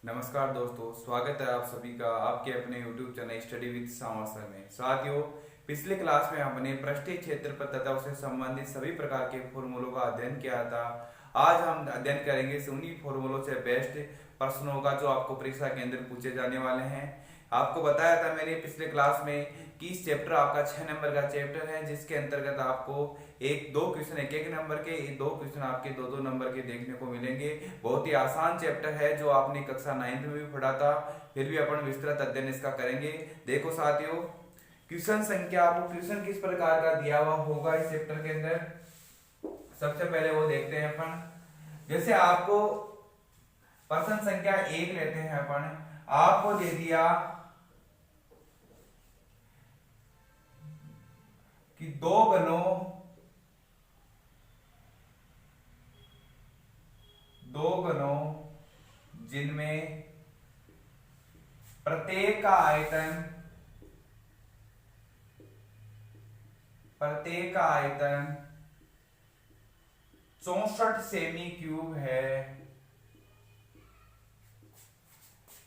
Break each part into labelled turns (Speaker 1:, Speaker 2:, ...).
Speaker 1: नमस्कार दोस्तों, स्वागत है आप सभी का आपके अपने YouTube channel study with sir में। साथियों, पिछले क्लास में हमने पृष्ठीय क्षेत्रफल तथा उससे संबंधित सभी प्रकार के फॉर्मूलों का अध्ययन किया था। आज हम अध्ययन करेंगे उन्हीं फॉर्मूलों से बेस्ट प्रश्नों का जो आपको परीक्षा के अंदर पूछे जाने वाले हैं। आपको बताया था मैंने पिछले क्लास में कि इस चैप्टर आपका 6 नंबर का चैप्टर है, जिसके अंतर्गत आपको एक दो क्वेश्चन एक नंबर के, दो क्वेश्चन आपके दो नंबर के देखने को मिलेंगे। बहुत ही आसान चैप्टर है जो आपने कक्षा 9th में भी पढ़ा था, फिर भी अपन विस्तृत अध्ययन इसका करेंगे। देखो साथियों, क्वेश्चन संख्या आपको क्वेश्चन किस प्रकार का दिया हुआ होगा इस चैप्टर के अंदर, सबसे पहले वो देखते हैं अपन। जैसे आपको प्रश्न संख्या 1 लेते हैं अपन, आपको दे दिया कि दो गणों जिनमें प्रत्येक का आयतन 64 सेमी क्यूब है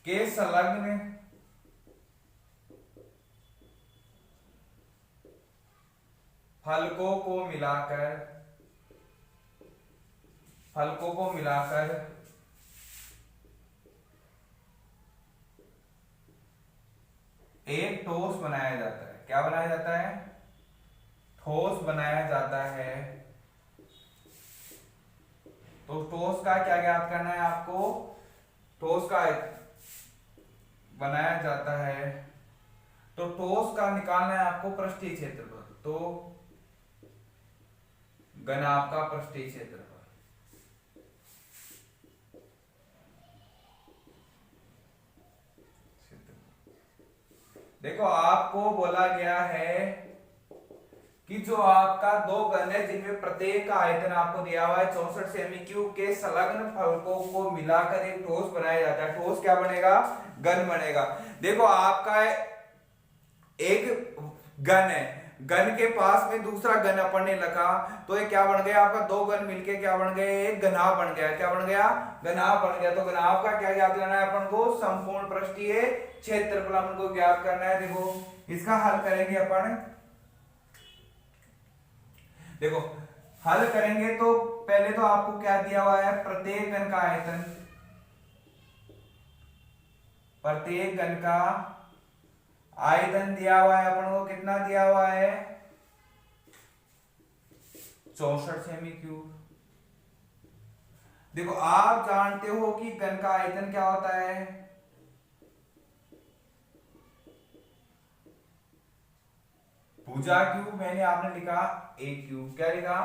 Speaker 1: के संलग्न फलकों को मिलाकर एक ठोस बनाया जाता है। क्या बनाया जाता है? ठोस बनाया जाता है। तो ठोस का क्या ज्ञात करना है आपको? ठोस का बनाया जाता है तो ठोस का निकालना है आपको पृष्ठीय क्षेत्रफल। तो घनाभ का पृष्ठीय क्षेत्रफल। देखो, आपको बोला गया है कि जो आपका दो घन है जिनमें प्रत्येक का आयतन आपको दिया हुआ है 64 सेमी क्यूब के संलग्न फलकों को मिलाकर एक ठोस बनाया जाता है। ठोस क्या बनेगा? घन बनेगा। देखो, आपका एक घन है, घन के पास में दूसरा घन अपन ने लगा तो ये क्या बन गया? आपका दो घन मिलके क्या बन गए? एक घनाभ बन गया। क्या बन गया? घनाभ बन गया। तो घनाभ का क्या ज्ञात करना है अपन को? संपूर्ण पृष्ठीय क्षेत्रफल अपन को ज्ञात करना है। देखो, इसका हल करेंगे अपन। देखो, हल करेंगे तो पहले तो आपको क्या दिया हुआ है? प्रत्येक घन का आयतन, प्रत्येक घन का आयतन दिया हुआ है अपन को। कितना दिया हुआ है? 64 सेमी क्यूब। देखो, आप जानते हो कि घन का आयतन क्या होता है? भुजा क्यूब। मैंने आपने लिखा ए क्यूब। क्या लिखा?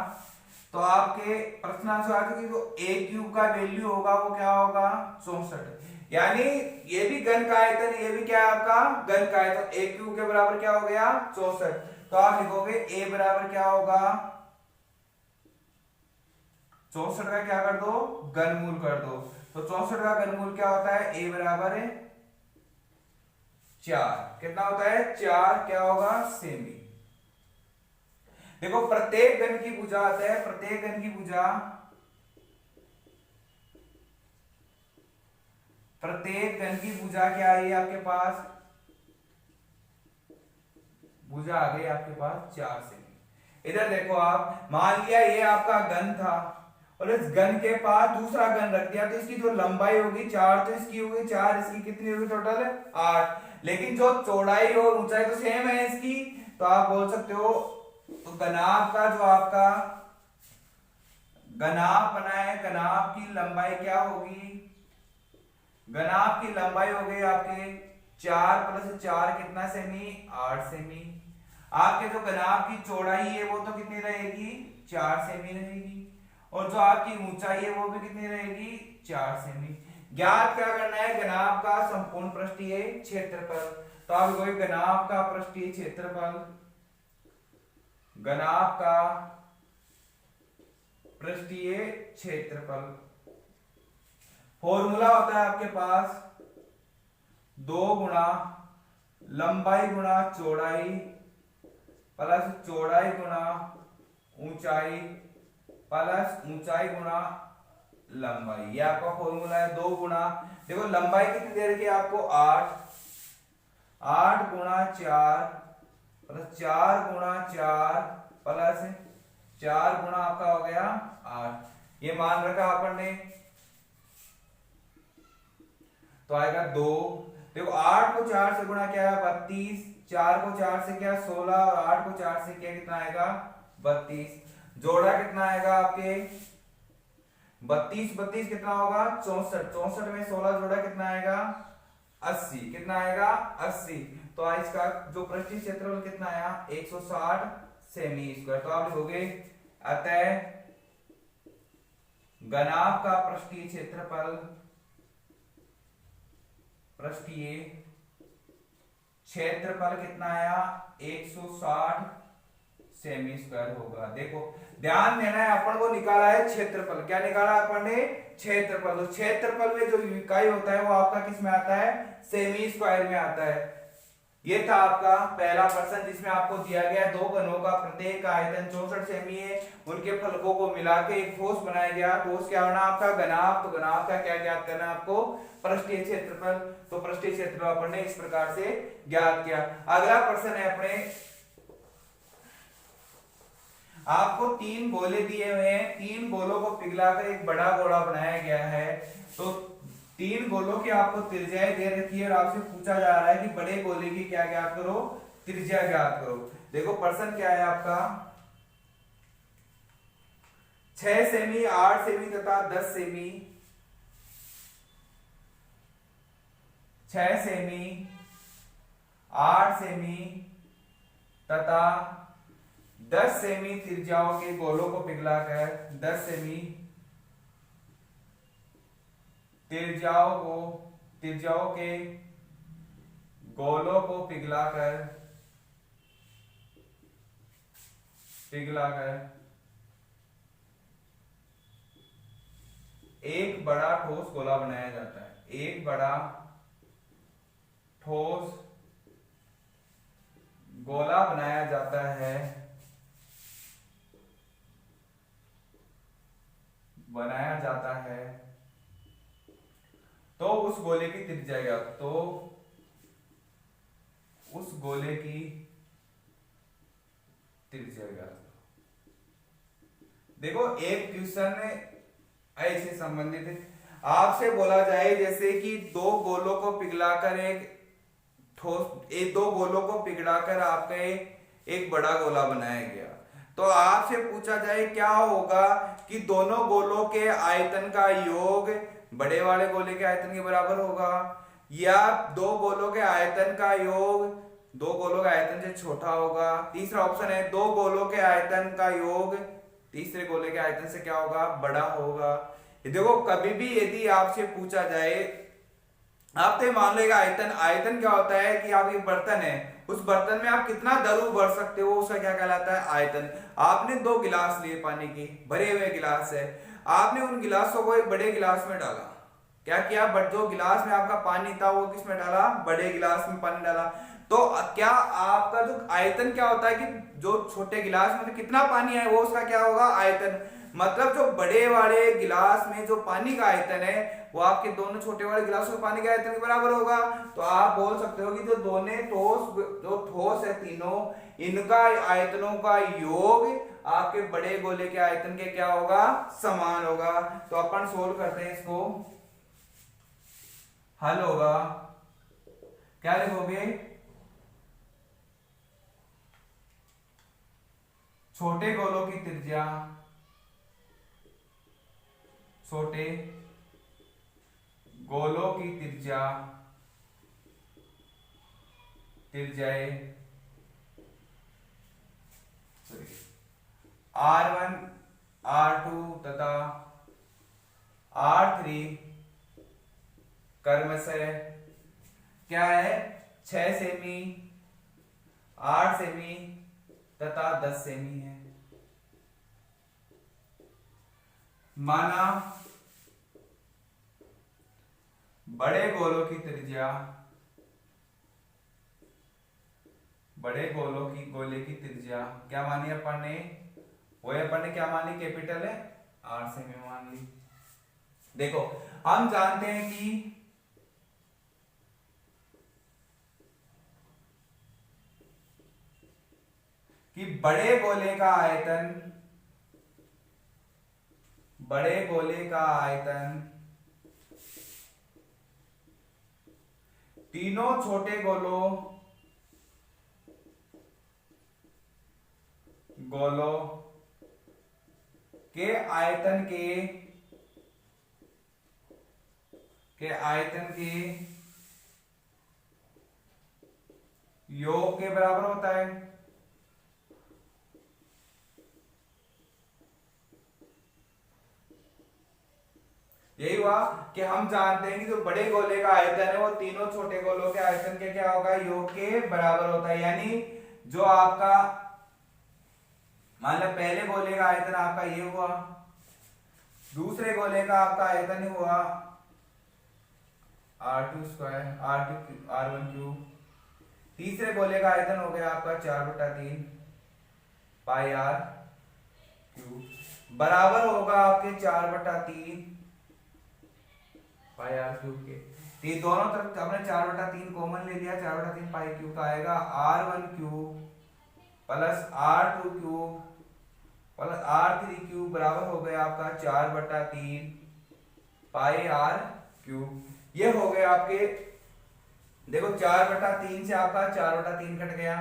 Speaker 1: तो आपके प्रश्न से आ चुकी, तो ए क्यूब का वैल्यू होगा वो क्या होगा? 64। यानी ये भी घन का आयतन, ये भी क्या है आपका? घन का आयतन। ए क्यूब के बराबर क्या हो गया? 64। तो आप लिखोगे ए बराबर क्या होगा? 64 का क्या कर दो? घनमूल कर दो। तो 64 का घनमूल क्या होता है? ए बराबर है 4। कितना होता है? 4 क्या होगा? सेमी। देखो, प्रत्येक घन की भुजा आता है, प्रत्येक घन की भुजा, प्रत्येक घन की भुजा क्या आई आपके पास? भुजा आ गई आपके पास 4 सेमी। इधर देखो, आप मान लिया ये आपका घन था और इस घन के पास दूसरा घन रख दिया, तो इसकी जो लंबाई होगी 4, तो इसकी होगी 4, इसकी कितनी होगी टोटल? 8। लेकिन जो चौड़ाई और ऊंचाई तो सेम है इसकी, तो आप बोल सकते हो तो घनाभ का जो आपका घनाभ बना है, घनाभ की लंबाई क्या होगी? घनाभ की लंबाई हो गई आपके 4 + 4 कितना सेमी? 8 सेमी। आपके जो घनाभ की चौड़ाई है वो तो कितनी रहेगी? 4 सेमी रहेगी। और जो आपकी ऊंचाई है वो भी कितनी रहेगी? 4 सेमी। ज्ञात क्या करना है? घनाभ का संपूर्ण पृष्ठीय क्षेत्रफल। तो आप कोई घनाभ का पृष्ठीय क्षेत्रफल, घनाभ का पृष्ठीय क्षेत्रफल फॉर्मूला होता है आपके पास 2 गुणा लंबाई गुणा चौड़ाई प्लस चौड़ाई गुणा ऊंचाई प्लस ऊंचाई गुणा लंबाई। ये आपका फॉर्मूला है। 2 गुना, देखो लंबाई कितनी दे रखी है आपको 8, 8 गुणा 4 प्लस 4 गुणा 4 प्लस 4 गुणा आपका हो गया 8, ये मान रखा अपन ने। तो आएगा 2। देखो 8 को 4 से गुणा क्या है 32, 4 को 4 से क्या 16 और 8 को 4 से क्या कितना आएगा 32। जोड़ा कितना आएगा आपके 32, 32 कितना होगा 64, 64 में 16 जोड़ा कितना आएगा 80, कितना आएगा 80। तो आज इसका जो पृष्ठीय क्षेत्रफल कितना आया 160 सेमी स्क्वायर। तो आप लिखोगे अतः घनाभ का पृष्ठीय क्षेत्रफल, पृष्ठीय क्षेत्रफल कितना आया 160 सेमी स्क्वायर होगा। देखो ध्यान देना है, अपन को निकाला है क्षेत्रफल। क्या निकाला अपन ने क्षेत्रफल। तो क्षेत्रफल में जो इकाई होता है वो आपका किस में आता है सेमी स्क्वायर में आता है। ये था आपका पहला प्रश्न जिसमें आपको दिया गया दो घनों का प्रत्येक आयतन 64 सेमी है, उनके फलकों को मिला के एक ठोस बनाया गया। ठोस क्या होना आपका घनाभ। तो घनाभ का क्या ज्ञात करना आपको पृष्ठीय क्षेत्रफल। तो पृष्ठीय क्षेत्रफल अपन ने इस प्रकार से ज्ञात किया। अगला प्रश्न है अपने, आपको 3 गोले दिए हुए हैं, 3 गोलों को पिघलाकर एक बड़ा गोला बनाया गया है। तो 3 गोलों की आपको त्रिज्याएं दे रखी है और आपसे पूछा जा रहा है कि बड़े गोले की क्या ज्ञात करो त्रिज्या ज्ञात करो। देखो प्रश्न क्या है आपका 6 सेमी, 8 सेमी तथा 10 सेमी, 6 सेमी, 8 सेमी तथा 10 सेमी त्रिज्याओं के गोलों को पिघलाकर 10 सेमी त्रिज्याओं के गोलों को पिघलाकर एक बड़ा ठोस गोला बनाया जाता है। एक बड़ा ठोस गोला बनाया जाता है, तो उस गोले की त्रिज्या क्या, तो उस गोले की त्रिज्या क्या। देखो एक क्वेश्चन ऐसे संबंधित है, आपसे बोला जाए जैसे कि दो गोलों को पिघलाकर दो गोलों को पिघलाकर आपका एक बड़ा गोला बनाया गया। तो आपसे पूछा जाए क्या होगा कि दोनों गोलों के आयतन का योग बड़े वाले गोले के आयतन के बराबर होगा, या दो गोलों के आयतन का योग दो गोलों के आयतन से छोटा होगा। तीसरा ऑप्शन है दो गोलों के आयतन का योग तीसरे गोले के आयतन से क्या होगा बड़ा होगा। देखो कभी भी यदि आपसे पूछा जाए, आप तो मान लो आयतन, आयतन क्या होता है कि आप एक बर्तन है, उस बर्तन में आप कितना दरू भर सकते हो उसका क्या कहलाता है आयतन। आपने 2 गिलास लिए पानी के भरे हुए गिलास है, आपने उन गिलासों को एक बड़े गिलास में डाला। क्या किया, बट जो गिलास में आपका पानी था वो किस में डाला बड़े गिलास में पानी डाला। तो क्या आपका जो आयतन क्या होता है कि जो छोटे गिलास में कितना पानी है वो उसका क्या होगा आयतन। मतलब जो बड़े वाले गिलास में जो पानी का आयतन है वो आपके दोनों छोटे वाले गिलासों के पानी के आयतन के बराबर होगा। तो आप बोल सकते हो कि जो दोनों जो ठोस है तीनों, इनका आयतनों का योग आपके बड़े गोले के आयतन के क्या होगा समान होगा। तो अपन सोल्व करते हैं इसको, हल होगा क्या लिखोगे, छोटे गोलों की त्रिज्या, छोटे गोलों की त्रिज्याएं R1 R2 तथा R3 क्रमशः क्या है 6 सेमी, 8 सेमी तथा 10 सेमी है। माना बड़े गोलों की त्रिज्या, बड़े गोले की त्रिज्या क्या मानी अपन ने, वो अपन ने क्या मानी कैपिटल है 8 सेमी मान ली। देखो हम जानते हैं कि बड़े गोले का आयतन, बड़े गोले का आयतन तीनों छोटे गोलों के आयतन के योग के बराबर होता है। यही हुआ कि हम जानते हैं कि जो बड़े गोले का आयतन है वो तीनों छोटे गोलों के आयतन के क्या होगा, योग के बराबर होता है। यानी जो आपका मान लो पहले गोले का आयतन आपका ये हुआ, दूसरे गोले का आपका आयतन हुआ r2 स्क्वायर r1 क्यूब, तीसरे गोले का आयतन हो गया आपका 4/3 पाई r क्यूब, बराबर होगा आपके 4/3 पाई r क्यूब के। तो ये दोनों तरफ हमने 4/3 कॉमन ले लिया, 4/3 पाई क्यूब का आएगा r1 cube plus r2 cube plus r3 cube बराबर हो गया आपका 4/3 पाई r क्यूब। ये हो गया आपके, देखो 4/3 से आपका 4/3 कट गया,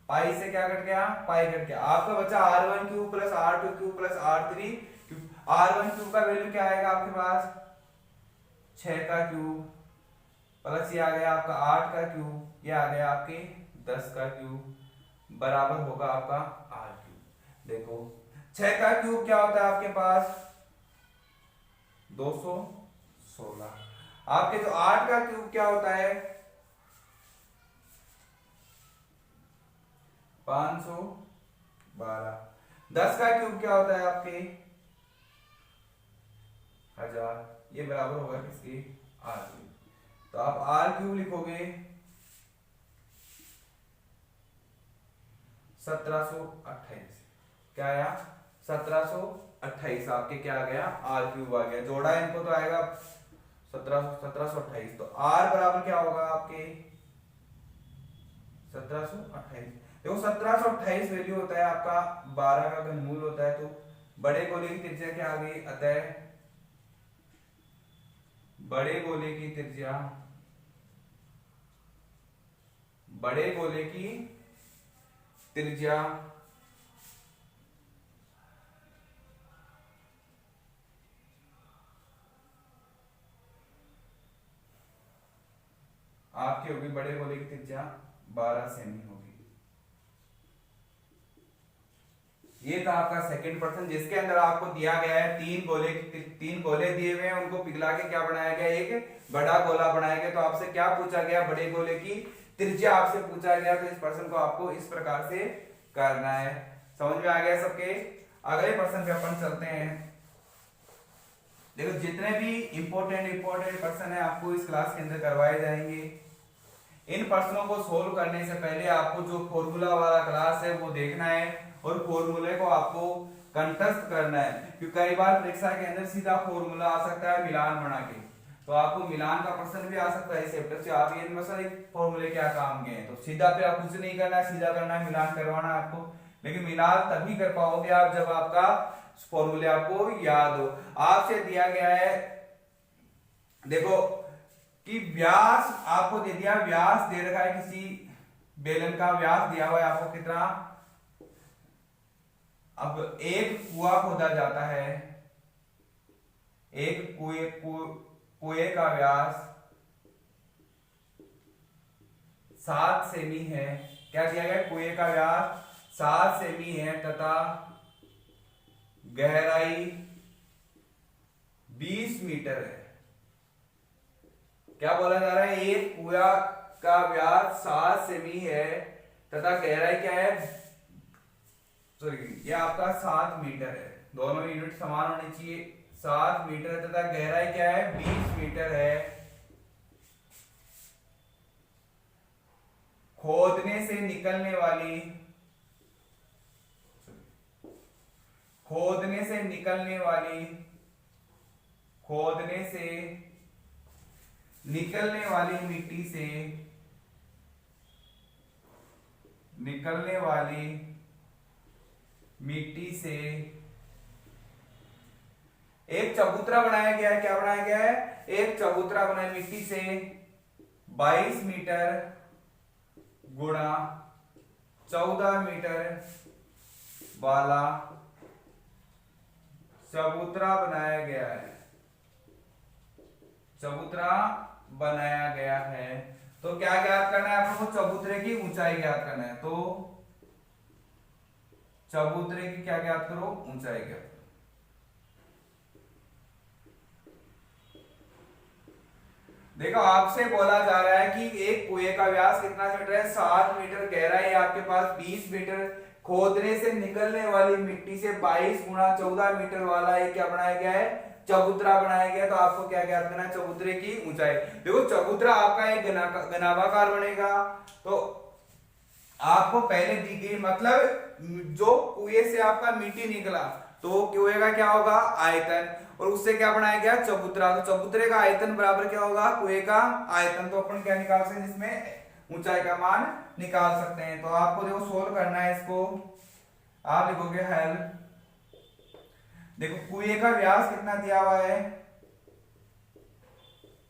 Speaker 1: पाई से क्या कट गया, पाई कट गया, आपका बचा r1 cube plus r2 cube plus r3 cube. r1 cube का वैल्यू क्या आएगा आपके पास 6 का क्यूब प्लस ये आ गया आपका 8 का क्यूब, ये आ गया आपके 10 का क्यूब बराबर होगा आपका r क्यूब। देखो 6 का क्यूब क्या होता है आपके पास 216, आपके जो 8 का क्यूब क्या होता है 512, 10 का क्यूब क्या होता है आपके 1000, ये बराबर होगा किसके r क्यूब। तो आप r क्यूब लिखोगे 1728, क्या आया 1728, आपके क्या आ गया r क्यूब आ गया, जोड़ा इनको तो आएगा 1728। तो r बराबर क्या होगा आपके 1728। देखो 1728 वैल्यू होता है आपका 12 का घनमूल होता है। तो बड़े गोले की त्रिज्या क्या आ गई, अतः बड़े गोले की त्रिज्या, बड़े गोले की त्रिज्या आपकी होगी, बड़े गोले की त्रिज्या 12 सेमी होगी। ये था आपका सेकंड प्रश्न, जिसके अंदर आपको दिया गया है तीन गोले दिए हुए हैं, उनको पिघला के क्या बनाया गया, एक बड़ा गोला बनाया गया। तो आपसे क्या पूछा गया, बड़े गोले की त्रिज्या आपसे पूछा गया। तो इस प्रश्न को आपको इस प्रकार से करना है। समझ में आ गया सबके। अगले प्रश्न पे अपन चलते हैं। देखो जितने भी इंपॉर्टेंट प्रश्न है आपको इस क्लास के अंदर करवाए जाएंगे। इन प्रश्नों को सोल्व करने से पहले आपको जो फॉर्मूला वाला क्लास है वो देखना है और फॉर्मूले को आपको कंठस्थ करना है, क्योंकि कई बार परीक्षा के अंदर सीधा फॉर्मूला आ सकता है मिलान बना के, तो आपको मिलान का प्रश्न भी आ सकता है इस चैप्टर से। आप ये मसला फॉर्मूले क्या काम के हैं, तो सीधा पे आप कुछ नहीं करना है, सीधा करना है मिलान करवाना है आपको। लेकिन मिलान तभी कर पाओगे आप जब आपका फॉर्मूले आपको याद हो। आपसे दिया गया है, देखो कि व्यास आपको दे दिया, व्यास दे रखा है किसी बेलन का, व्यास दिया हुआ है आपको कितना। अब एक कुआं खोदा जाता है, एक कुएं का व्यास 7 सेमी है। क्या दिया गया, कुएं का व्यास 7 सेमी है तथा गहराई 20 मीटर है। क्या बोला जा रहा है, एक कुआं का व्यास 7 सेमी है तथा गहराई क्या है, सॉरी ये आपका 7 मीटर है, दोनों यूनिट समान होनी चाहिए। 7 मीटर तथा गहराई क्या है 20 मीटर है। खोदने से निकलने वाली खोदने से निकलने वाली मिट्टी से निकलने वाली मिट्टी से एक चबूतरा बनाया गया है। क्या बनाया गया है? एक चबूतरा बनाया मिट्टी से 22 मीटर गुणा 14 मीटर वाला चबूतरा बनाया गया है। चबूतरा बनाया गया है। तो क्या ज्ञात करना है आपको? चबूतरे की ऊंचाई ज्ञात करना है। तो चबूतरे की क्या ज्ञात करो? ऊंचाई ज्ञात करो। देखो आपसे बोला जा रहा है कि एक कुएं का व्यास कितना मीटर है? 7 मीटर, गहराई आपके पास 20 मीटर, खोदने से निकलने वाली मिट्टी से 22 गुणा 14 मीटर वाला एक क्या बनाया गया है? चबूतरा बनाया गया। तो आपको क्या ज्ञात करना है? चबूतरे की ऊंचाई। देखो चबूतरा आपका एक घनाभाकार बनेगा। तो आपको पहले दी गई मतलब जो कुएं से आपका मिट्टी निकला तो कुएं का क्या होगा? आयतन, और उससे क्या बनाया गया? चबूतरा। तो चबूतरे का आयतन बराबर क्या होगा? कुएं का आयतन। तो अपन क्या निकाल सकते हैं? जिसमें ऊंचाई का मान निकाल सकते हैं। तो आपको देखो सोल्व करना है इसको। आप लिखोगे हेल्प। देखो कुएं का व्यास कितना दिया हुआ है?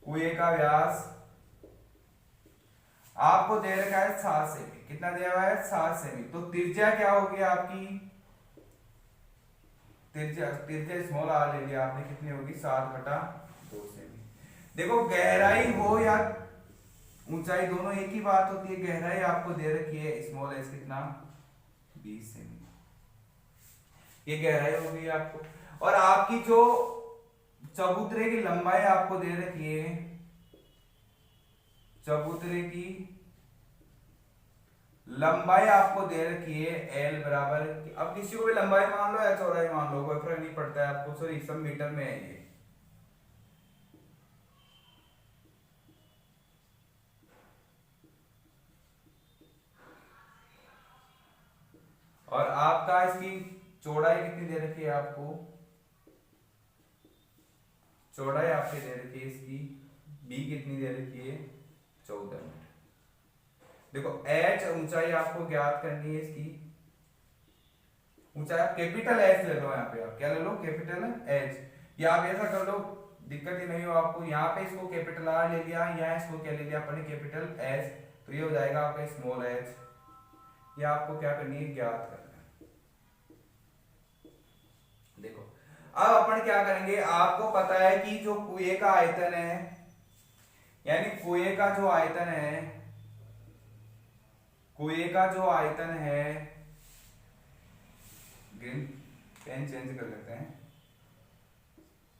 Speaker 1: कुएं का व्यास आपको दे रखा है 7 सेमी। कितना दिया हुआ है? 7 सेमी। तो त्रिज्या क्या होगी आपकी? त्रिज्या स्मॉल आर ले लिया आपने, कितनी होगी? 7/2 सेमी। देखो गहराई हो या ऊंचाई दोनों एक ही बात होती है। गहराई आपको दे रखी है स्मॉल एस कितना? 20 सेमी। ये गहराई हो गई आपको। और आपकी जो चबूतरे की लंबाई आपको दे रखी है, चबूतरे की लंबाई आपको दे रखी है एल बराबर, अब किसी को भी लंबाई मान लो या चौड़ाई मान लो, कोई फर्क नहीं पड़ता है आपको। सॉरी सब मीटर में है ये। और आपका इसकी चौड़ाई कितनी दे रखी है आपको? चौड़ाई आपकी दे रखी है इसकी बी कितनी दे रखी है? 14 मीटर। देखो एच ऊंचाई आपको ज्ञात करनी है इसकी ऊंचाई। आप कैपिटल एच ले लो, यहाँ पे आप क्या ले लो? Capital H. या आप ऐसा कर लो, दिक्कत ही नहीं हो आपको। यहाँ पे इसको कैपिटल आर ले लिया, यहाँ इसको क्या ले लिया अपने? Capital H. तो ये हो जाएगा आपका स्मॉल एच। ये आपको क्या करनी है? ज्ञात करना है। देखो अब अपन क्या करेंगे? आपको पता है कि जो कुएं का आयतन है, यानी कुएं का जो आयतन है, कुएं का जो आयतन है, ग्रीन पेन चेंज कर लेते हैं।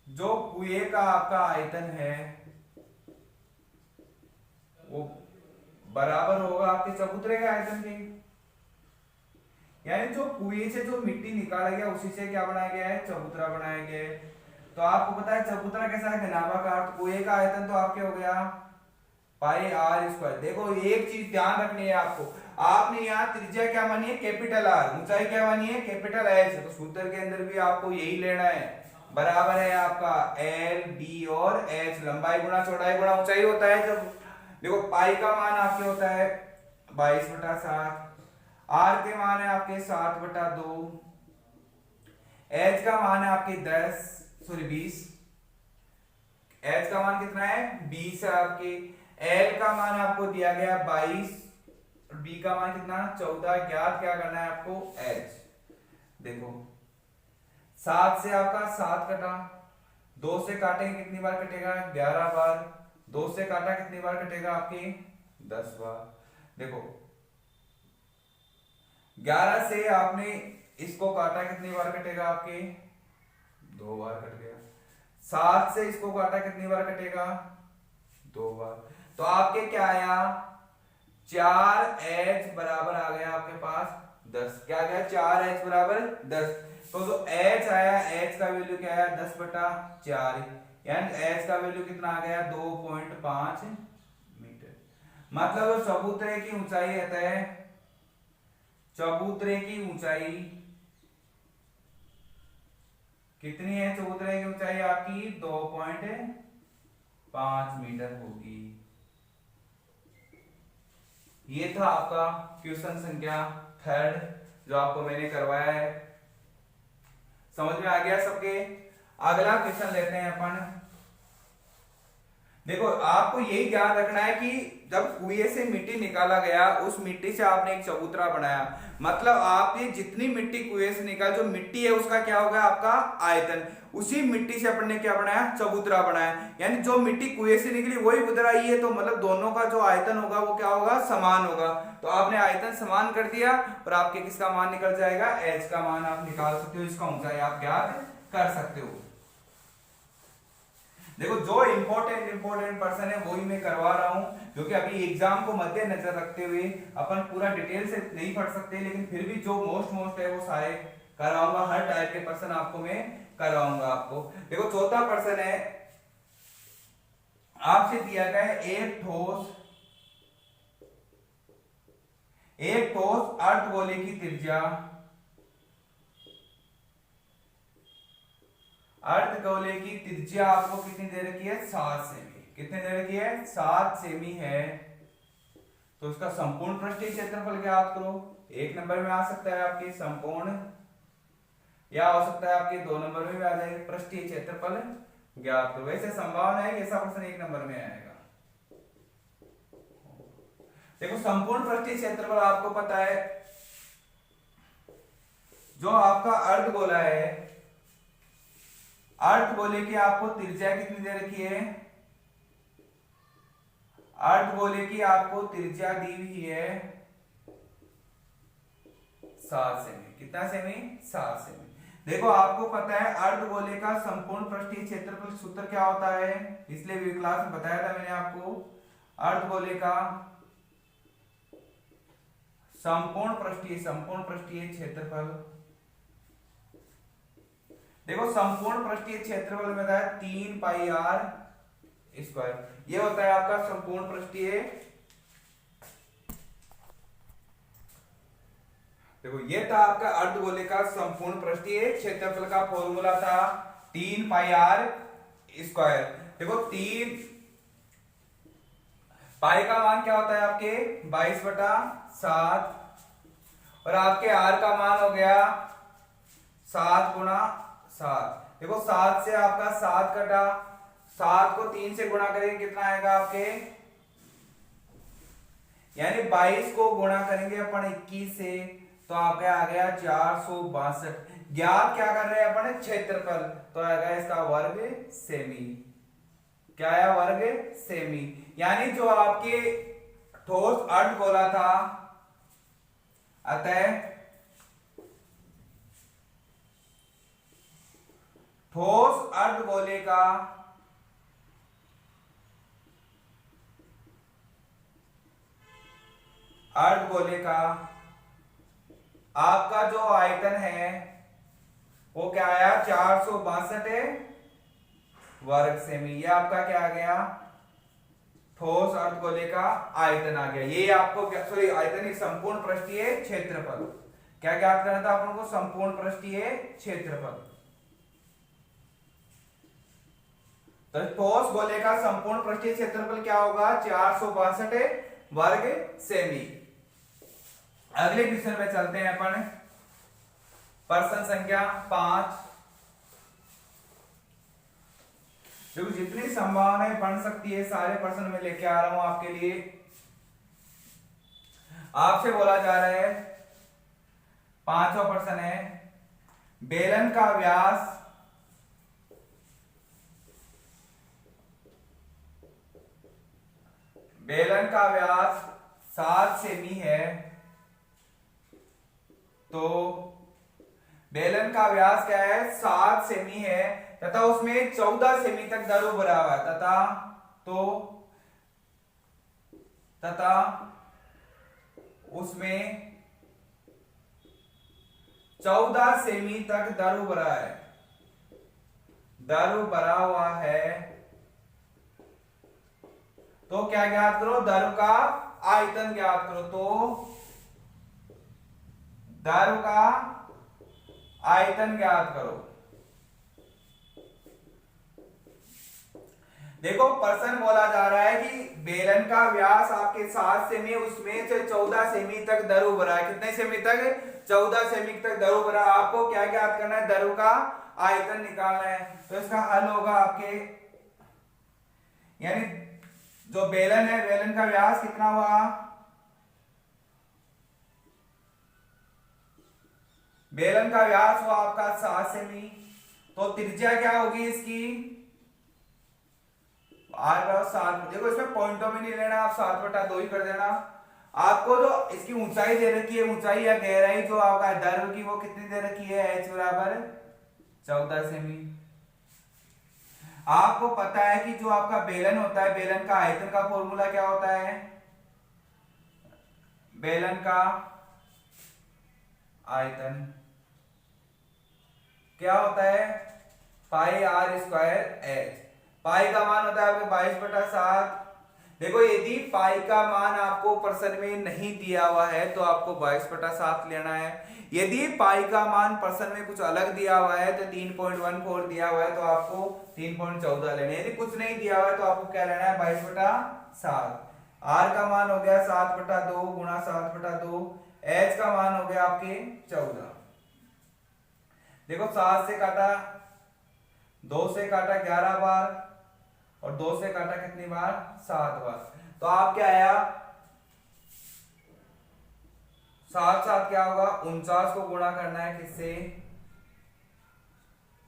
Speaker 1: जो कुएं का आपका आयतन है वो बराबर होगा आपके चबूतरे के आयतन के। यानी जो कुएं से जो मिट्टी निकाला गया उसी से क्या बनाया गया है? चबूतरा बनाया गया है। तो आपको पता है चबूतरा कैसा है? घनाभाकार। तो कुएं का आयतन तो आपके हो गया पाई आर स्क्वायर। देखो एक चीज ध्यान रखनी है आपको, आपने यहाँ त्रिज्या क्या मानी है? Capital R. ऊंचाई क्या मानी है? Capital H. तो सूत्र के अंदर भी आपको यही लेना है। बराबर है आपका एल बी और एच। लंबाई गुणा चौड़ाई गुणा ऊंचाई होता है। जब देखो पाई का मान आपके होता है 22/7, आर के मान है आपके 7/2, एच का मान है आपके 20। एच का मान कितना है? 20 है आपके। एल का मान आपको दिया गया 22, बी का मान कितना? 14। ज्ञात क्या करना है आपको? एच। देखो 7 से आपका 7 कटा, 2 से काटेंगे कितनी बार कटेगा? 11 बार। 2 से काटा कितनी बार कटेगा? आपके 10 बार। देखो 11 से आपने इसको काटा कितनी बार कटेगा? आपके 2 बार कट गया। 7 से इसको काटा कितनी बार कटेगा? 2 बार। तो आपके क्या आया? 4h बराबर आ गया आपके पास 10। क्या गया? 4h बराबर 10। तो जो h आया, h का वैल्यू क्या आया? 10/4। यानी h का वैल्यू कितना आ गया? 2.5 मीटर। मतलब चबूतरे की ऊंचाई रहता है, चबूतरे की ऊंचाई कितनी है चबूतरे की ऊंचाई आपकी? 2.5 मीटर होगी। ये था आपका क्वेश्चन संख्या 3 जो आपको मैंने करवाया है। समझ में आ गया सबके? अगला क्वेश्चन लेते हैं अपन। देखो आपको यही ध्यान रखना है कि जब कुएं से मिट्टी निकाला गया, उस मिट्टी से आपने एक चबूतरा बनाया, मतलब आप ये जितनी मिट्टी कुएं से निकाल, जो मिट्टी है उसका क्या होगा? आपका आयतन। उसी मिट्टी से अपन ने क्या बनाया? चबूतरा बनाया। यानी जो मिट्टी कुएं से निकली वही उतराई है, तो मतलब दोनों का जो आयतन होगा वो क्या होगा? समान होगा। तो आपने आयतन समान कर दिया और आपके किसका मान निकल जाएगा? एच का मान आप निकाल सकते हो, इसका ऊंचाई आप ज्ञात कर सकते हो। देखो जो इंपॉर्टेंट पर्सन है वही मैं करवा रहा हूं, क्योंकि अभी एग्जाम को मद्देनजर रखते हुए अपन पूरा डिटेल से नहीं पढ़ सकते, लेकिन फिर भी जो मोस्ट है वो सारे करवाऊंगा। हर टाइप के पर्सन आपको मैं करवाऊंगा आपको। देखो चौथा पर्सन है, आपसे दिया गया है एक ठोस अर्धगोले की त्रिज्या, अर्धगोले की त्रिज्या आपको कितनी दे रखी है? 7 सेमी। कितने दे रखी है? 7 सेमी है। तो उसका संपूर्ण पृष्ठीय क्षेत्रफल ज्ञात करो। 1 नंबर में आ सकता है आपके संपूर्ण, या हो सकता है आपके 2 नंबर में भी आ जाएगा पृष्ठीय क्षेत्रफल ज्ञात करो। वैसे संभावना है कि ऐसा प्रश्न 1 नंबर में आएगा। देखो संपूर्ण पृष्ठीय क्षेत्रफल आपको पता है, जो आपका अर्धगोला है, अर्धगोले की आपको त्रिज्या कितनी दे रखी है? अर्धगोले की आपको त्रिज्या दी हुई है 7 सेमी। कितना सेमी? 7 सेमी। देखो आपको पता है अर्धगोले का संपूर्ण पृष्ठीय क्षेत्रफल सूत्र क्या होता है? इसलिए भी क्लास में बताया था मैंने आपको। अर्धगोले का संपूर्ण पृष्ठीय क्षेत्रफल, देखो संपूर्ण पृष्ठीय क्षेत्रफल में होता है 3 पाई आर स्क्वायर। ये होता है आपका संपूर्ण पृष्ठीय। देखो ये था आपका अर्धगोले का संपूर्ण पृष्ठीय क्षेत्रफल का फॉर्मूला था 3 पाई आर स्क्वायर। देखो 3 पाई का मान क्या होता है आपके? 22/7, और आपके आर का मान हो गया 7 गुणा 7। देखो 7 से आपका 7 कटा, 7 को 3 से गुणा करेंगे कितना आएगा आपके? यानी 22 को गुणा करेंगे अपन 21 से, तो आपका आ गया 462। ज्ञात क्या कर रहे हैं अपन? क्षेत्रफल। तो आएगा इसका वर्ग सेमी। क्या आया? वर्ग सेमी। यानी जो आपके ठोस अर्धगोला था, अतः ठोस अर्धगोले का आपका जो आयतन है वो क्या आया? 462 वर्ग सेमी। ये आपका क्या आ गया? ठोस अर्धगोले का आयतन आ गया। ये आपको सॉरी आयतन ही संपूर्ण पृष्ठीय क्षेत्रफल। क्या ज्ञात करना था अपन को? संपूर्ण पृष्ठीय क्षेत्रफल। तो ठोस गोले का संपूर्ण पृष्ठीय क्षेत्रफल क्या होगा? 462 वर्ग सेमी। अगले क्वेश्चन पे चलते हैं अपन। प्रश्न संख्या 5। देखो जितनी संभावनाएं बन सकती है सारे प्रश्न में लेके आ रहा हूं आपके लिए। आपसे बोला जा रहा है, 5वां प्रश्न है, बेलन का व्यास बेलन का व्यास 7 सेमी है, तो बेलन का व्यास क्या है? 7 सेमी है, तथा उसमें 14 सेमी तक दारू भरा हुआ है, तथा उसमें 14 सेमी तक दारू भरा है, दारू भरा हुआ है। तो क्या ज्ञात करो? दारू का आयतन ज्ञात करो। तो दारू का आयतन ज्ञात करो। देखो प्रश्न बोला जा रहा है कि बेलन का व्यास आपके 7 सेमी, उसमें से 14 सेमी तक दरु भरा है। कितने सेमी तक? 14 सेमी तक दरु भरा। आपको क्या ज्ञात करना है? दरु का आयतन निकालना है। तो इसका हल होगा आपके, यानी जो बेलन है, बेलन का व्यास कितना हुआ? बेलन का व्यास हुआ आपका 7 सेमी। तो त्रिज्या क्या होगी इसकी? 7। देखो इसमें पॉइंटों में नहीं लेना, आप 7/2 ही कर देना। आपको जो इसकी ऊंचाई दे रखी है, ऊंचाई या गहराई जो आपका दर्व की, वो कितनी दे रखी है? h बराबर 14 सेमी। आपको पता है कि जो आपका बेलन होता है, बेलन का आयतन का फॉर्मूला क्या होता है? बेलन का आयतन क्या होता है? पाई आर स्क्वायर एच। पाई का मान होता है आपके 22/7। देखो यदि पाई का मान आपको प्रश्न में नहीं दिया हुआ है तो आपको 22/7 लेना है। यदि पाई का मान प्रश्न में कुछ अलग दिया हुआ है तो 3.14 दिया हुआ है तो आपको 3.14 लेना है। यदि कुछ नहीं दिया हुआ है तो आपको क्या लेना है? 22/7। आर का मान हो गया 7/2 गुणा 7/2। एच का मान हो गया आपके 14। देखो 7 से काटा, 2 से काटा 11 बार, और 2 से काटा कितनी बार? 7 बार। तो आप क्या आया? 7 क्या होगा? 49 को गुणा करना है किससे?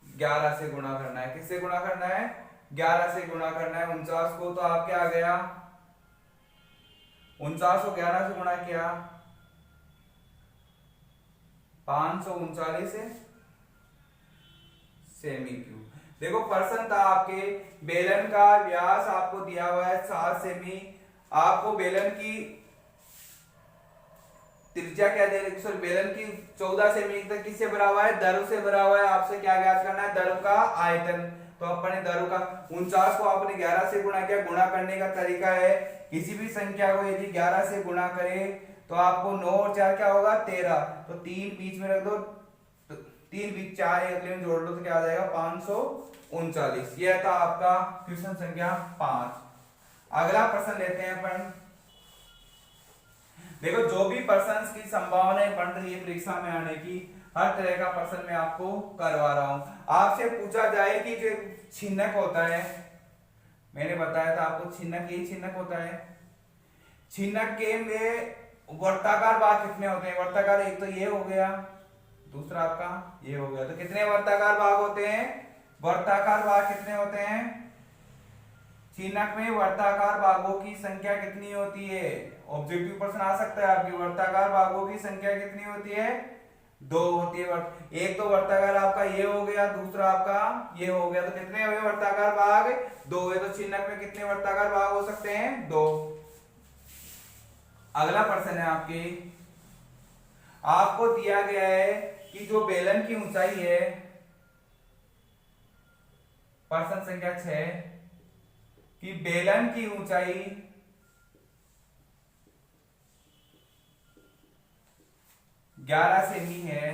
Speaker 1: 11 से गुणा करना है। किससे गुणा करना है? 11 से गुणा करना है 49 को। तो आप क्या आ गया? 49 को 11 से गुणा किया, 539 सेमी क्यूब। देखो प्रश्न था आपके, बेलन का व्यास आपको दिया हुआ है 7 सेमी। आपको बेलन की त्रिज्या क्या दे रही? सॉरी, बेलन की 14 सेमी तक किससे भरा हुआ है? दरु से भरा हुआ है। आपसे क्या ज्ञात करना है? दरु का आयतन। तो अपने दरु का 49 को आपने 11 से गुणा किया। गुणा करने का तरीका है, किसी भी संख्या को यदि 11 से गुणा करे तो आपको 9 और 4 क्या होगा? 13। तो 3 बीच में रख दो, 3 बीच 4 अगले में जोड़ लो तो क्या आ जाएगा? 539। यह था आपका क्वेश्चन संख्या 5। अगला प्रश्न लेते हैं अपन। देखो जो भी प्रश्न की संभावनाएं बन रही है परीक्षा में आने की, हर तरह का प्रश्न मैं आपको करवा रहा हूं। आपसे पूछा जाए कि जो छिन्नक होता है, मैंने बताया था आपको छिन्नक, यही छिन्नक होता है। छिन्नक के में वर्ताकार भाग कितने होते हैं? वर्ताकार एक तो ये हो गया, दूसरा आपका ये हो गया। तो कितने वर्ताकार भाग होते हैं? वर्ताकार भाग कितने होते हैं? छिन्नक में वर्ताकार भागों की संख्या कितनी होती है? ऑब्जेक्टिव प्रश्न आ सकता है आपकी, वर्ताकार भागों की संख्या कितनी होती है? 2 होती है। एक तो वर्ताकार आपका ये हो गया, दूसरा आपका ये हो गया। तो कितने हुए वर्ताकार भाग? 2 है। तो छिन्नक में कितने वर्ताकार भाग हो सकते हैं? 2। अगला प्रश्न है आपके, आपको दिया गया है कि जो बेलन की ऊंचाई है, प्रश्न संख्या 6, कि बेलन की ऊंचाई 11 सेमी है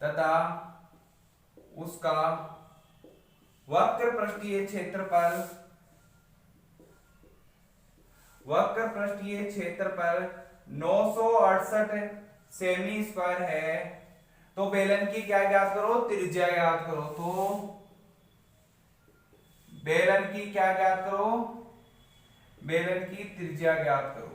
Speaker 1: तथा उसका वक्र पृष्ठीय क्षेत्रफल 968 सेमी स्क्वायर है। तो बेलन की क्या ज्ञात करो? त्रिज्या ज्ञात करो। तो बेलन की क्या ज्ञात करो? बेलन की त्रिज्या ज्ञात करो।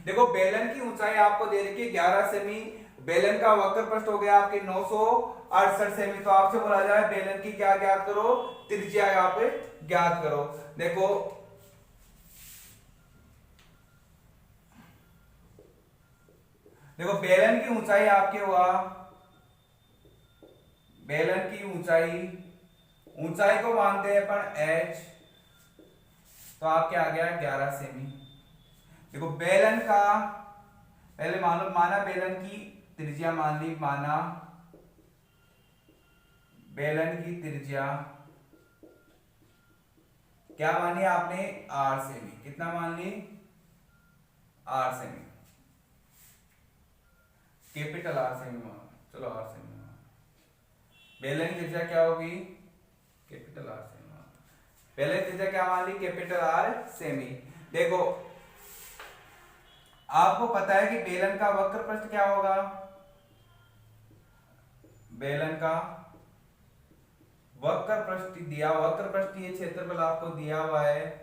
Speaker 1: देखो बेलन की ऊंचाई आपको दे रखी है 11 सेमी, बेलन का वक्र पृष्ठ हो गया आपके 968 सेमी। तो आपसे बोला जाए बेलन की क्या ज्ञात करो? त्रिज्या यहाँ पे ज्ञात करो। देखो बेलन की ऊंचाई आपके हुआ, बेलन की ऊंचाई को मानते हैं अपन h। तो आप क्या आ गया? 11 सेमी। देखो बेलन का पहले माना बेलन की त्रिज्या मान ली, माना बेलन की त्रिज्या क्या मानी आपने? 8 सेमी। कितना मान ली? 8 सेमी, कैपिटल 8 सेमी मान। चलो आर सेमी। बेलन की त्रिज्या क्या होगी? Capital R semi. पहले त्रिज्या क्या मान ली? Capital R semi. देखो आपको पता है कि बेलन का वक्र पृष्ठ क्या होगा? बेलन का वक्र पृष्ठ दिया, वक्र पृष्ठ ये क्षेत्रफल आपको दिया हुआ है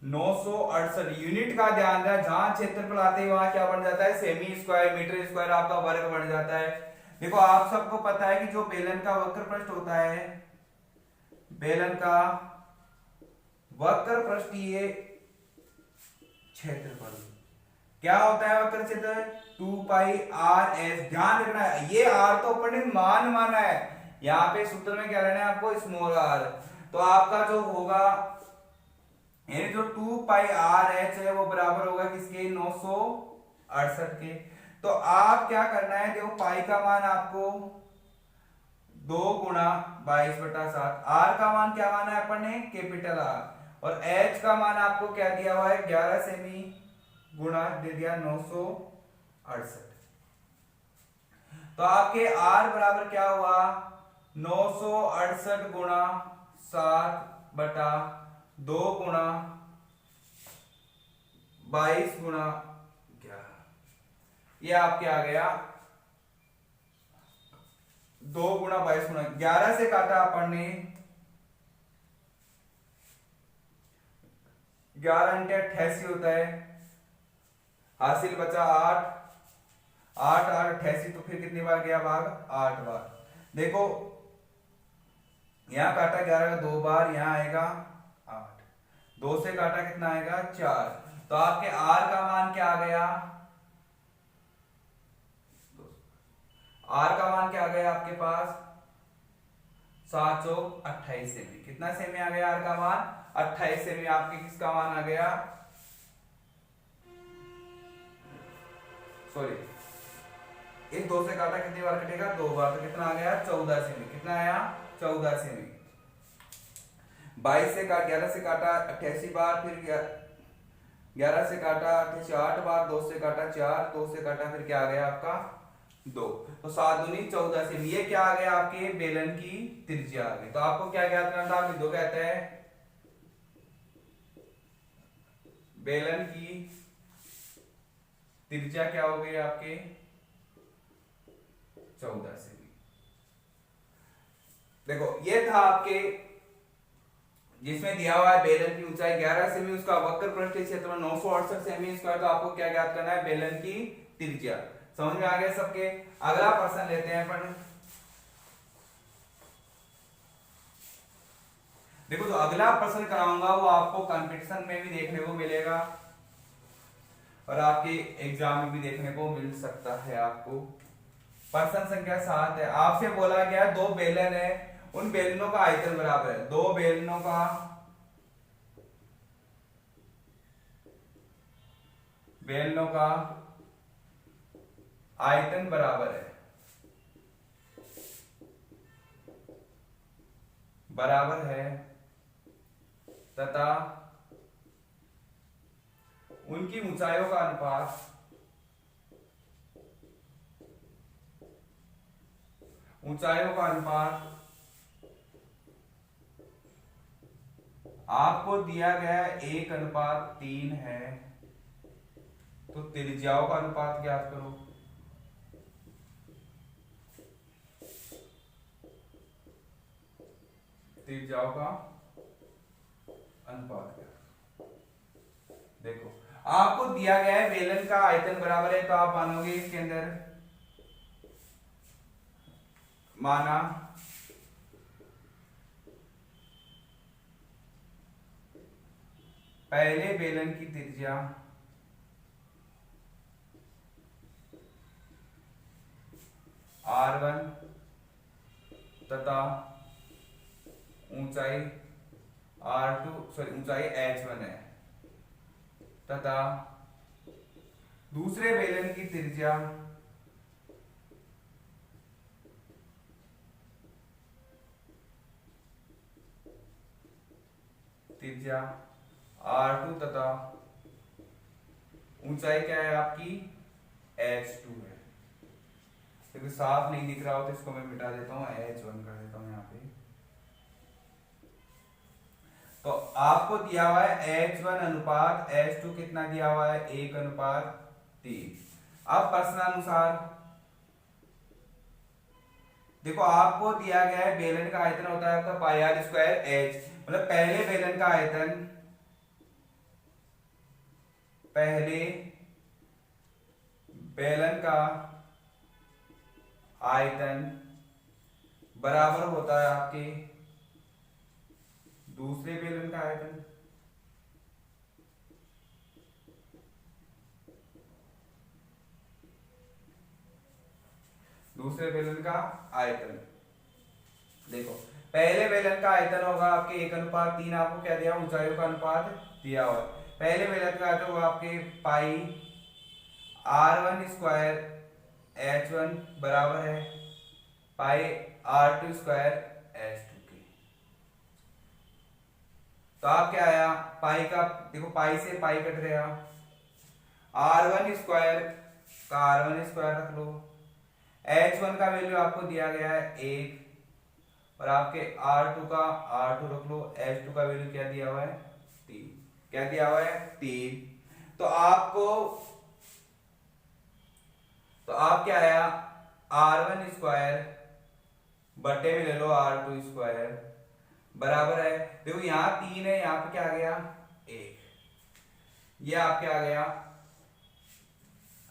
Speaker 1: 968 यूनिट का। ध्यान रहा, जहां क्षेत्रफल आते हैं वहां क्या बन जाता है? सेमी स्क्वायर, मीटर स्क्वायर आपका वर्ग बन जाता है। देखो आप सबको पता है कि जो बेलन का वक्र पृष्ठ होता है, बेलन का वक्र पृष्ठ ये क्षेत्रफल क्या होता है? वक्र क्षेत्र 2 पाई आर एस। ध्यान रखना है ये आर तो अपन ने मान माना है, यहाँ पे सूत्र में क्या लेना है आपको? Small R. तो आपका जो होगा यानी जो 2 पाई आर एच है वो बराबर होगा किसके? 968 के। तो आप क्या करना है? देखो पाई का मान आपको 2 गुणा 22/7। आर का मान क्या माना है अपन ने? Capital R. और एच का मान आपको क्या दिया हुआ है? 11 सेमी गुणा दे दिया 968। तो आपके आर बराबर क्या हुआ? 968 गुणा 7/2 गुणा 22 गुणा 11। ये आपके आ गया 2 गुणा 22 गुणा 11 से काटा अपन ने 11 × 88 होता है, हासिल बचा 8 8 8 88। तो फिर कितनी बार गया भाग? 8 बार। देखो यहां काटा 11 का 2 बार, यहां आएगा 8। 2 से काटा कितना आएगा? 4। तो आपके आर का मान क्या आ गया? आर का मान क्या आ गया आपके पास? 728 सेमी। कितना सेमी आ गया आर का मान? 28 सेमी। आपके किसका मान आ गया? सॉरी, इस 2 से काटा कितनी बार कटेगा? 2 बार। तो कितना आ गया? 14 सेमी। कितना आया? 14 सेमी। 22 से काट 11 से काटा 88 बार, फिर 11 से काटा 88 8 बार, 2 से काटा 4, 2 से काटा फिर क्या आ गया आपका? 2। तो 7 दूनी 14 सेमी। ये क्या आ गया? आपके बेलन की त्रिज्या आ गई। तो आपको क्या ज्ञात करना था? दो कहते हैं बेलन की त्रिज्या क्या हो गई आपके? 14 सेमी। देखो ये था आपके जिसमें दिया हुआ है बेलन की ऊंचाई 11 सेमी, उसका वक्र पृष्ठ क्षेत्र 968 सेमी स्क्वायर। तो आपको क्या ज्ञात करना है? बेलन की त्रिज्या। समझ में आ गया सबके? अगला प्रश्न लेते हैं अपन। देखो जो अगला प्रश्न कराऊंगा वो आपको कंपटीशन में भी देखने को मिलेगा और आपके एग्जाम में भी देखने को मिल सकता है। आपको प्रश्न संख्या 7 है। आपसे बोला गया 2 बेलन है, उन बेलनों का आयतन बराबर है। 2 बेलनों का आयतन बराबर है, तथा उनकी ऊंचाइयों का अनुपात आपको दिया गया 1:3 है। तो त्रिज्याओं का अनुपात ज्ञात करो। त्रिज्याओं का अनुपात क्या? देखो आपको दिया गया है बेलन का आयतन बराबर है, तो आप मानोगे इसके अंदर माना पहले बेलन की त्रिज्या R1 तथा ऊंचाई ऊंचाई H1 है, तथा दूसरे बेलन की त्रिज्या R2 तथा ऊंचाई क्या है आपकी? H2 है। क्योंकि साफ नहीं दिख रहा हो तो इसको मैं मिटा देता हूँ, H1 कर देता हूँ यहाँ पे। तो आपको दिया हुआ है H1 अनुपात H2 कितना दिया हुआ है, 1:3। अब प्रश्नानुसार देखो आपको दिया गया है बेलन का आयतन होता है आपका पाई आर स्क्वायर एच, मतलब पहले बेलन का आयतन, पहले बेलन का आयतन बराबर होता है आपके दूसरे बेलन का आयतन। दूसरे बेलन का आयतन, देखो पहले बेलन का आयतन होगा आपके 1:3, आपको क्या दिया, ऊंचाइयों का अनुपात दिया हुआ। पहले बेलन का आयतन होगा आपके पाई r1 स्क्वायर h1 बराबर है पाई r2 स्क्वायर h2 के। तो आप क्या आया, पाई का देखो पाई से पाई कट गया, r1 स्क्वायर का r1 स्क्वायर रख लो, h1 का वैल्यू आपको दिया गया है 1 और आपके r2 का r2 रख लो, h2 का वैल्यू क्या दिया हुआ है 3। क्या दिया हुआ है 3। तो आप क्या आया, r1 स्क्वायर बटे में ले लो r2 स्क्वायर बराबर है, देखो यहाँ 3 है, यहाँ पे क्या आ गया 1, ये आपके आ गया।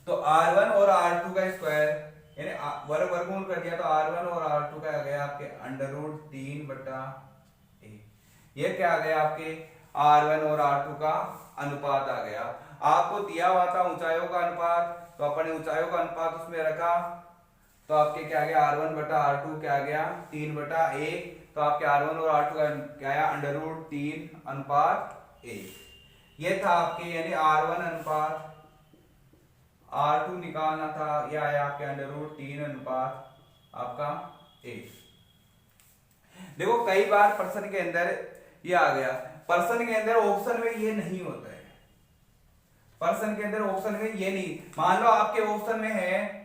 Speaker 1: तो r1 और r2 का स्क्वायर यानी वर्गमूल कर दिया, तो r1 और r2 का आ गया आपके √3/1। ये क्या आ गया आपके r1 और r2 का अनुपात आ गया। आपको दिया हुआ था ऊंचाइयों का अनुपात, तो अपने ऊंचाइयों का अनुपात उसमें रखा, तो आपके क्या आ गया r1/r2 क्या आ गया 3/1। तो आपके r1 और r2 का क्या आया √3/1। ये था आपके यानी r1 अनुपात R2 निकालना था, यह आया आपके √3 अनुपात आपका 1। देखो कई बार प्रश्न के अंदर ये आ गया, प्रश्न के अंदर ऑप्शन में ये नहीं होता है, प्रश्न के अंदर ऑप्शन में ये नहीं, मान लो आपके ऑप्शन में है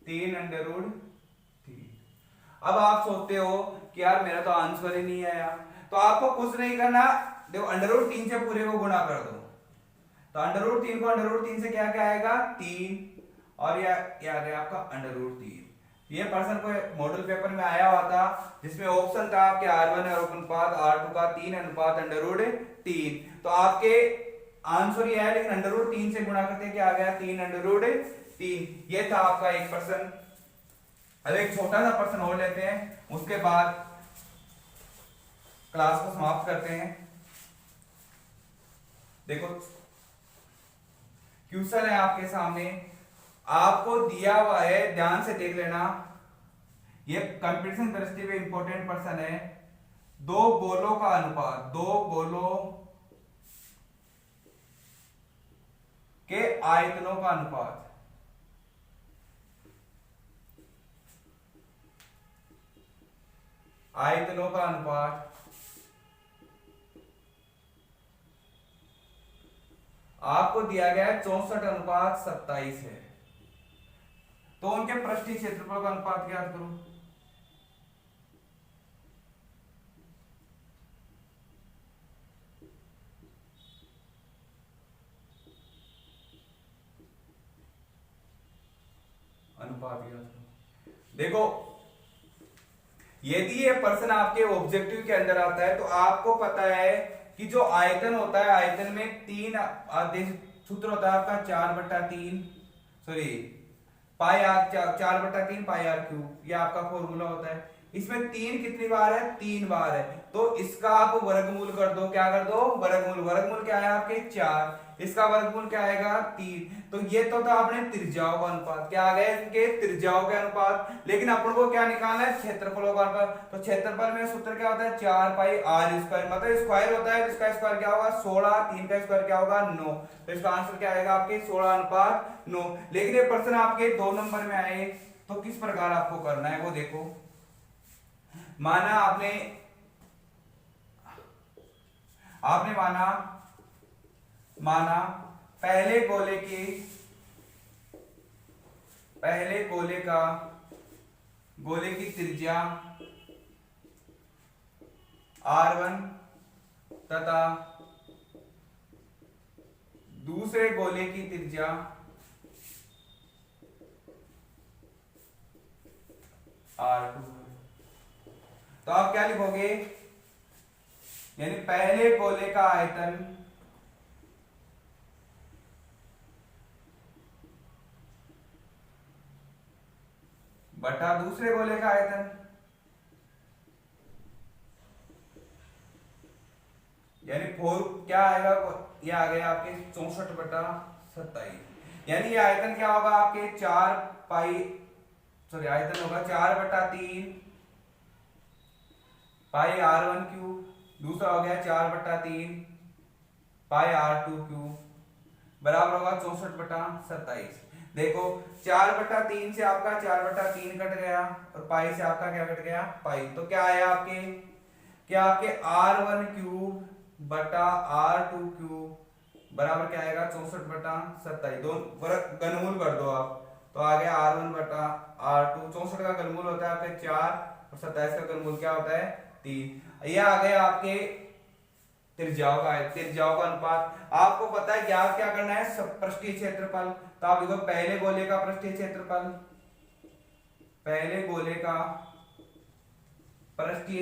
Speaker 1: 3√3। अब आप सोचते हो कि यार मेरा तो आंसर ही नहीं आया, तो आपको कुछ नहीं करना, देखो √3 से पूरे को गुणा कर दो, तो √3 को √3 से क्या क्या आएगा 3, और ये आ गया आपका √3। ये प्रश्न को मॉडल पेपर में आया हुआ था, जिसमें ऑप्शन था आपके r1 अनुपात r2 का 3:3। तो आपके आंसर ये है, लेकिन √3 से गुणा करते क्या आ गया 3√3। ये था आपका एक प्रश्न। अब एक छोटा सा प्रश्न और लेते हैं, उसके बाद क्लास को समाप्त करते हैं। देखो क्वेश्चन है आपके सामने, आपको दिया हुआ है, ध्यान से देख लेना, ये कंपटीशन दृष्टि में इंपॉर्टेंट प्रश्न है। दो गोलों का अनुपात, दो गोलों के आयतनों का अनुपात, आयतनों का अनुपात आपको दिया गया है 64:27 है। तो उनके पृष्ठीय क्षेत्रफल का अनुपात ज्ञात करो। अनुपात ज्ञात करो। देखो यदि ये प्रश्न आपके ऑब्जेक्टिव के अंदर आता है, तो आपको पता है कि जो आयतन होता है, आयतन में 3 आदेश सूत्र होता है आपका 4/3, sorry pi R 4/3 pi R cube, ये आपका फॉर्मूला होता है। इसमें 3 कितनी बार है 3 बार है, तो इसका आप वर्गमूल कर दो, क्या कर दो वर्गमूल, वर्गमूल क्या है आपके 4, इसका वर्गमूल क्या आएगा 3। तो ये तो था आपने त्रिज्याओं का अनुपात, क्या आ गया इनके त्रिज्याओं के अनुपात। लेकिन अपन को क्या निकालना है क्षेत्रफलों का अनुपात, तो क्षेत्रफल में सूत्र क्या होता है 4 पाई आर स्क्वायर, मतलब स्क्वायर होता है, तो इसका स्क्वायर क्या होगा 16, 3 का स्क्वायर क्या होगा 9, तो इसका आंसर क्या आएगा आपके 16:9। लेकिन ये प्रश्न आपके 2 नंबर में आए, तो किस प्रकार आपको करना है वो देखो। माना आपने माना पहले गोले की पहले गोले की त्रिज्या r1 तथा दूसरे गोले की त्रिज्या r2। तो आप क्या लिखोगे, यानी पहले गोले का आयतन बटा दूसरे गोले का आयतन, यानी फोर क्या आएगा, ये आ गया आपके 64/27, यानी ये आयतन क्या होगा आपके आयतन होगा 4/3 पाई r1 क्यूब, दूसरा हो गया 4/3 पाई r2 क्यूब बराबर होगा 64/27। देखो 4/3 से आपका 4/3 कट गया और पाई से आपका क्या कट गया, पाई। तो क्या आया आपके r1 क्यूब बटा r2 क्यूब बराबर क्या आएगा 64/27। दोनों घनमूल कर दो आप, तो आ गया r1 बटा r2। 64 का घनमूल होता है आपके 4 और 27 का घनमूल क्या होता है 3। ये आ गया आपके त्रिज्याओं का अनुपात। आपको पता है ज्ञात क्या करना है, पृष्ठीय क्षेत्रफल। तो आप देखो पहले गोले का पृष्ठीय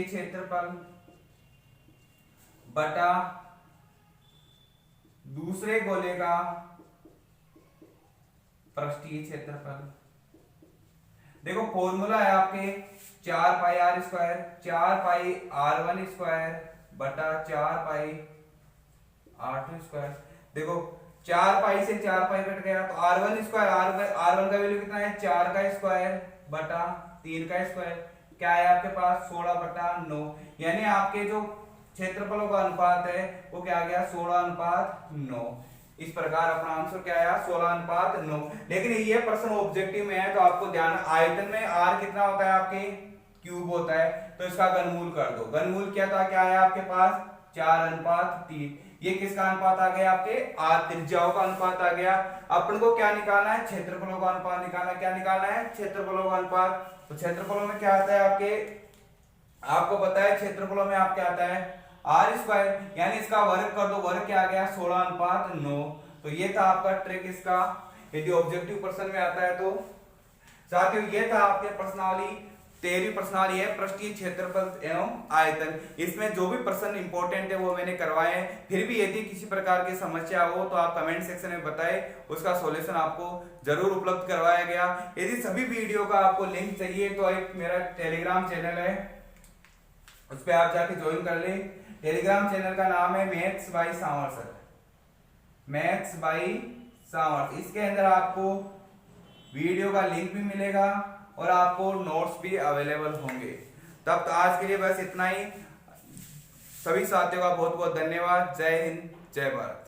Speaker 1: क्षेत्रफल बटा दूसरे गोले का पृष्ठीय क्षेत्रफल। देखो फॉर्मूला है आपके 4 पाई r स्क्वायर, 4 पाई r1 स्क्वायर बटा 4 पाई r2 स्क्वायर। देखो 4 पाई से 4 पाई कट गया, तो r1 स्क्वायर, r1 का वैल्यू कितना है 4 का स्क्वायर बटा 3 का स्क्वायर, क्या है आपके पास 16/9। यानी आपके जो क्षेत्रफलों का अनुपात है वो क्या आ गया 16/9। इस प्रकार अपना आंसर क्या आया 16/9। लेकिन ये प्रश्न ऑब्जेक्टिव में है तो आपको ध्यान, आयतन में r कितना होता है आपके क्यूब होता है, तो इसका घनमूल कर दो। घनमूल क्या था, क्या आया आपके पास 4/3। ये किसका अनुपात आ गया आपके r त्रिज्याओं का अनुपात आ गया। अपन को क्या निकालना है, क्षेत्रफलों का अनुपात निकालना। क्या निकालना है, क्षेत्रफलों का अनुपात। तो क्षेत्रफलों में क्या आता है आपके, आपको पता है क्षेत्रफलों में आपके आता है r स्क्वायर, यानी इसका वर्ग कर दो, वर्ग क्या आ गया 16/9। तो ये था आपका ट्रिक इसका, यदि ऑब्जेक्टिव प्रश्न में आता है तो। साथियों ये था आपके प्रश्नावली 13वीं प्रश्नावली है पृष्ठीय क्षेत्रफल एवं आयतन। इसमें जो भी प्रश्न इंपॉर्टेंट है वो मैंने करवाए हैं। फिर भी यदि किसी प्रकार की समस्या हो तो आप कमेंट सेक्शन में बताएं, उसका सॉल्यूशन आपको जरूर उपलब्ध करवाया गया। यदि सभी वीडियो का आपको लिंक चाहिए तो एक मेरा टेलीग्राम चैनल है, उस पर आप जाके ज्वाइन कर ले। टेलीग्राम चैनल का नाम है maths by Sanwar sir, maths by सांवर। इसके अंदर आपको वीडियो का लिंक भी मिलेगा और आपको नोट्स भी अवेलेबल होंगे। तब आज के लिए बस इतना ही। सभी साथियों का बहुत बहुत धन्यवाद। जय हिंद, जय भारत।